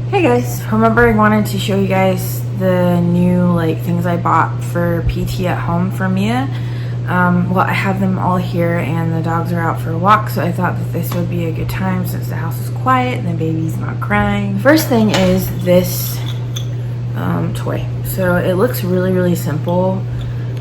Hey guys, remember I wanted to show you guys the new things I bought for PT at home for Mia. Well, I have them all here and the dogs are out for a walk, so I thought that this would be a good time since the house is quiet and the baby's not crying. First thing is this toy. So it looks really simple,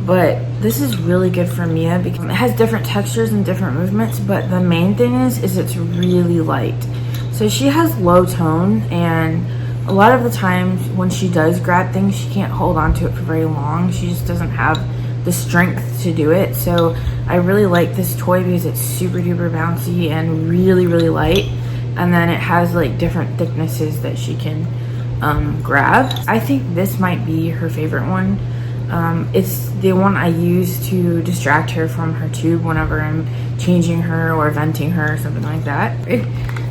but this is really good for Mia because it has different textures and different movements, but the main thing is it's really light. So she has low tone, and a lot of the times when she does grab things, she can't hold on to it for very long. She just doesn't have the strength to do it. So I really like this toy because it's super duper bouncy and really light. And then it has different thicknesses that she can grab. I think this might be her favorite one. It's the one I use to distract her from her tube whenever I'm changing her or venting her or something like that.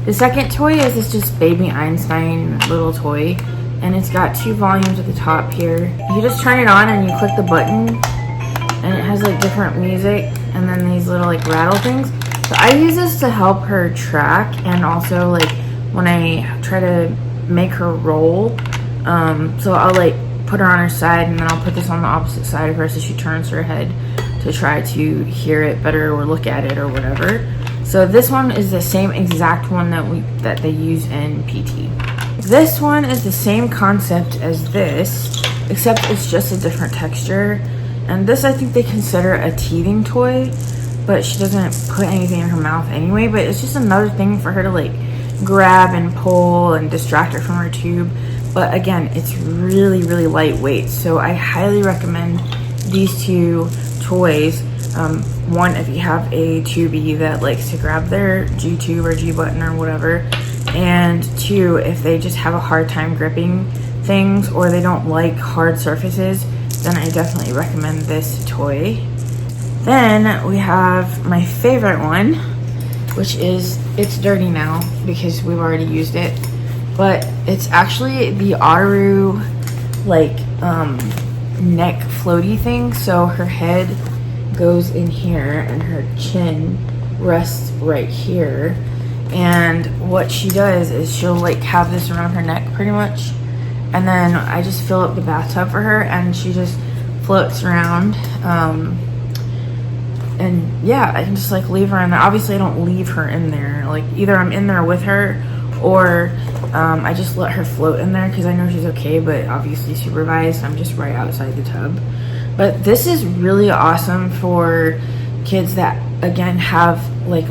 The second toy is this just baby Einstein little toy, and it's got 2 volumes at the top here. You just turn it on and you click the button, and it has different music and then these little rattle things. So I use this to help her track, and also when I try to make her roll. So I'll put her on her side, and then I'll put this on the opposite side of her so she turns her head to try to hear it better or look at it or whatever. So this one is the same exact one that they use in PT. This one is the same concept as this, except it's just a different texture. And this I think they consider a teething toy, but she doesn't put anything in her mouth anyway, but it's just another thing for her to grab and pull and distract her from her tube. But again, it's really lightweight, so I highly recommend these 2 toys. One, if you have a tubie that likes to grab their G tube or G button or whatever, and 2, if they just have a hard time gripping things or they don't like hard surfaces, then I definitely recommend this toy. Then we have my favorite one, which is, it's dirty now because we've already used it, but it's actually the Otteroo neck floaty thing. So her head goes in here and her chin rests right here, and what she does is she'll have this around her neck pretty much, and then I just fill up the bathtub for her and she just floats around. And yeah, I can just leave her in there. Obviously I don't leave her in there, either I'm in there with her or I just let her float in there because I know she's okay, but obviously supervised. I'm just right outside the tub. But this is really awesome for kids that again have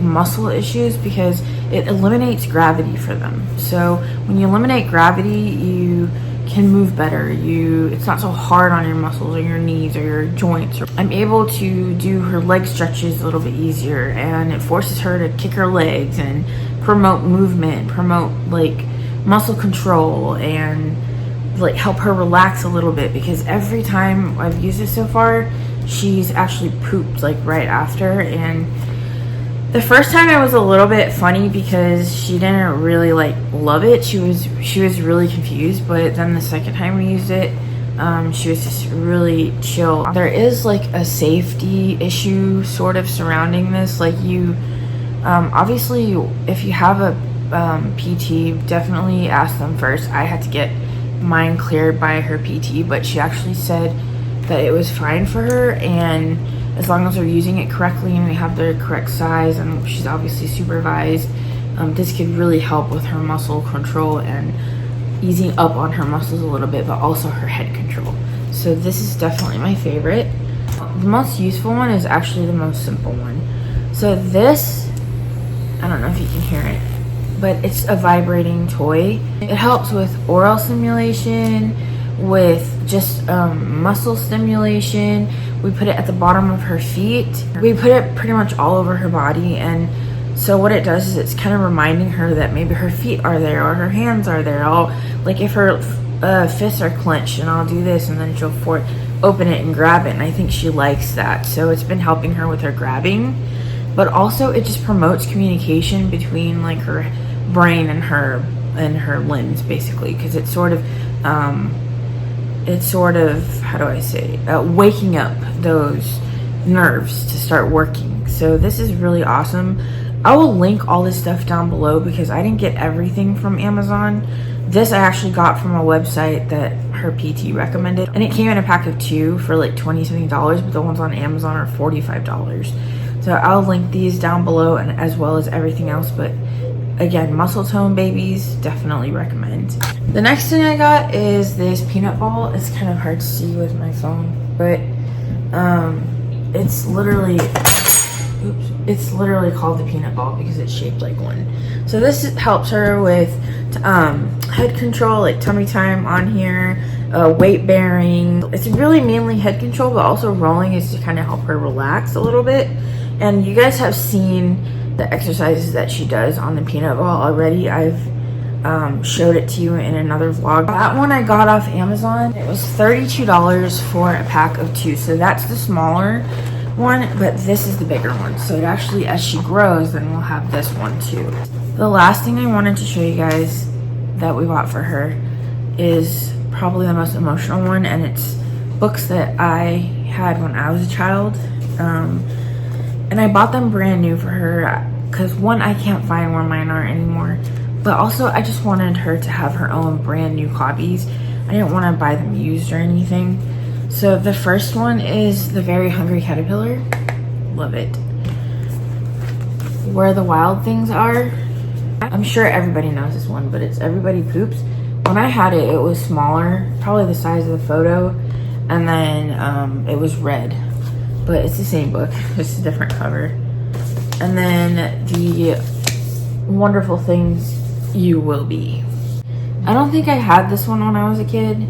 muscle issues because it eliminates gravity for them. So when you eliminate gravity, you can move better. It's not so hard on your muscles or your knees or your joints. I'm able to do her leg stretches a little bit easier, and it forces her to kick her legs and promote movement, promote muscle control, and help her relax a little bit, because every time I've used it so far, she's actually pooped right after. And the first time it was a little bit funny because she didn't really love it. She was really confused, but then the second time we used it, she was just really chill. There is a safety issue sort of surrounding this. Obviously if you have a PT, definitely ask them first. I had to get mine cleared by her PT, but she actually said that it was fine for her, and as long as they're using it correctly and they have the correct size and she's obviously supervised, this could really help with her muscle control and easing up on her muscles a little bit, but also her head control. So this is definitely my favorite. The most useful one is actually the most simple one. So this, I don't know if you can hear it, but it's a vibrating toy. It helps with oral stimulation, with just muscle stimulation. We put it at the bottom of her feet. We put it pretty much all over her body, and so what it does is it's kind of reminding her that maybe her feet are there or her hands are there. If her fists are clenched, and I'll do this and then she'll open it and grab it, and I think she likes that. So it's been helping her with her grabbing, but also it just promotes communication between her brain and her limbs, basically, because it's sort of how do I say, waking up those nerves to start working. So this is really awesome. I will link all this stuff down below because I didn't get everything from Amazon. This I actually got from a website that her PT recommended, and it came in a pack of 2 for like $20 something, but the ones on Amazon are $45. So I'll link these down below, and as well as everything else. But again, muscle tone babies, definitely recommend. The next thing I got is this peanut ball. It's kind of hard to see with my phone, but it's literally called the peanut ball because it's shaped like one. So this helps her with head control, like tummy time on here, weight bearing. It's really mainly head control, but also rolling is to kind of help her relax a little bit. And you guys have seen the exercises that she does on the peanut ball already. I've showed it to you in another vlog. That one I got off Amazon. It was $32 for a pack of 2. So that's the smaller one, but this is the bigger one. So it actually, as she grows, then we'll have this one too. The last thing I wanted to show you guys that we bought for her is probably the most emotional one, and it's books that I had when I was a child. And I bought them brand new for her because, one, I can't find where mine are anymore, but also I just wanted her to have her own brand new copies. I didn't want to buy them used or anything. So the first one is The Very Hungry Caterpillar. Love it. Where the Wild Things Are. I'm sure everybody knows this one, but it's Everybody Poops. When I had it, it was smaller, probably the size of the photo, and then it was red. But it's the same book, just a different cover. And then The Wonderful Things You Will Be. I don't think I had this one when I was a kid,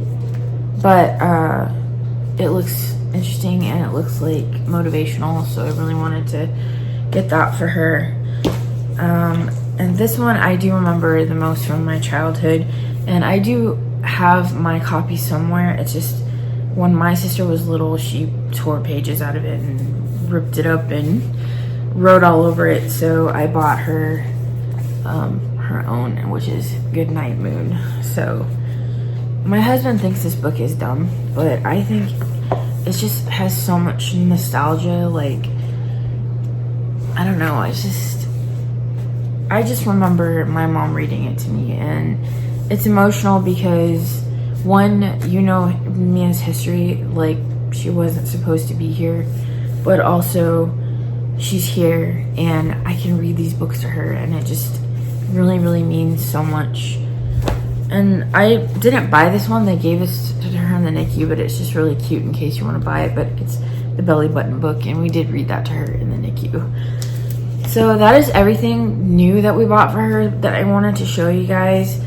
but it looks interesting and it looks like motivational, so I really wanted to get that for her. And this one I do remember the most from my childhood, and I do have my copy somewhere. It's just when my sister was little, she tore pages out of it and ripped it up and wrote all over it, so I bought her her own, which is Goodnight Moon. So my husband thinks this book is dumb, but I think it just has so much nostalgia. Like, I don't know, I just remember my mom reading it to me, and it's emotional because, one, you know Mia's history, like she wasn't supposed to be here, but also she's here and I can read these books to her, and it just really, really means so much. And I didn't buy this one, they gave this to her in the NICU, but it's just really cute in case you want to buy it. But it's the Belly Button book, and we did read that to her in the NICU. So that is everything new that we bought for her that I wanted to show you guys.